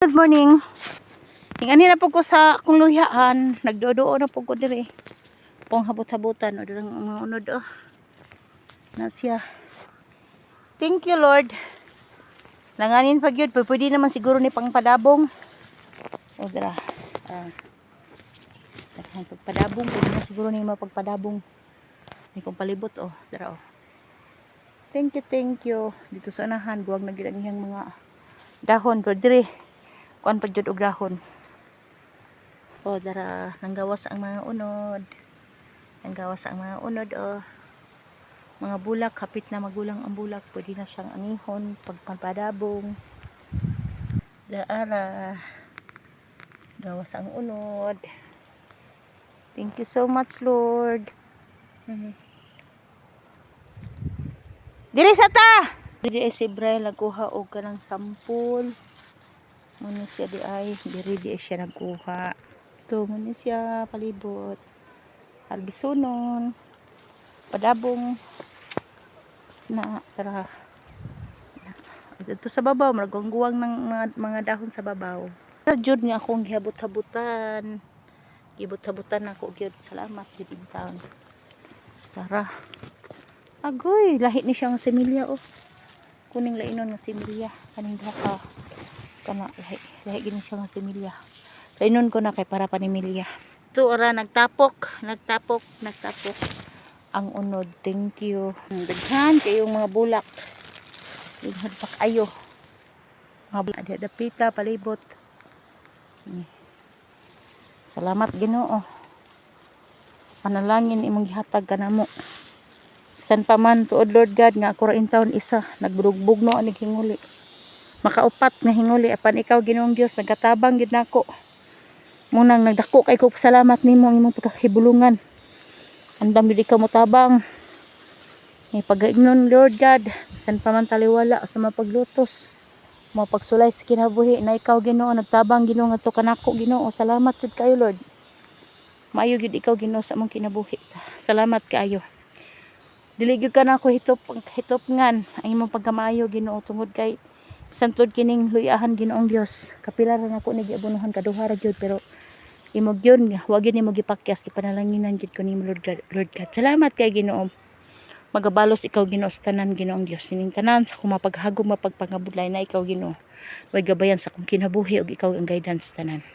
Good morning. Ingani na po ko sa akong luyaan. Nagdodoo na po ko dire. Pong habot-habutan o dirang mga unod na siya. Thank you Lord. Langanin pag yun. Pwede naman siguro ni pangpadabong. O dira. Pagpadabong. Pwede na siguro ni mapagpadabong. Hindi kong palibot dira Thank you. Dito sa unahan. Buwag na ginang yung mga dahon. Pero dire. Kuan pa jud og dahon. Dara nanggawas ang mga unod. Mga bulak, kapit na magulang ang bulak. Pwede na siyang anihon pagpadabong. Dara gawas ang unod. Thank you so much Lord. Diri sa ta. Diri si Bray nagkuha og kanang sampol. Muna siya diri siya nagkuha. Ito muna siya palibot. Albisonon. Padabong na tara. Ito sa babaw, maragwang-guwang ng mga dahon sa babaw. Jud nga akong gihapot-habutan. Gibot-habutan ako gyud. Salamat jud intawon. Tara. Agoy, lahi ni siya nga similya Kuning lainon nga similya. Kaning daka. Kana lahi gini siya nga similya. Lainon ko na kay para panimilya. Ito nagtapok ang unod. Thank you. Daghan kayong mga bulak. Daghan pa kayo. Mga bulak dapita palibot. Salamat Ginoo. Panalangin imong gihatag kanamo. Bisan pa man tuod Lord God nga ako ra in taon isa nagbugbugno ani hinguli. Makaupat nga hinguli apan ikaw Ginoong Dios nagatabang gid nako. Munang nagdako kay ko salamat nimo ang imong pagkahibulungan. Andam gid ikaw mo tabang. Pag-ignon Lord God, bisan pa man taliwala sa mapaglutos. Mapagsulay sa kinabuhi na ikaw Ginoo nagtabang Ginoo ngadto kanako Ginoo. Salamat jud kayo Lord. Maayo gid ikaw Ginoo sa among kinabuhi. Salamat kaayo. Dili gyud ka nako hitopngan ang imong pagkamaayo Ginoo tungod kay bisan tud kining luyahan Ginoong Dios. Kapila ra nako ni giabunuhan kaduha ra gyud pero imo gyud wa gyud nimo gipakyas gipanalanginan gyud ko nimo Lord God. Salamat kay Ginoo. Magabalos ikaw Ginoo sa tanan Ginoong Dios. Sining tanan sa akong mapaghagom mapagpangabudlay na ikaw Ginoo. Way gabayan sa akong kinabuhi ug ikaw ang guidance tanan.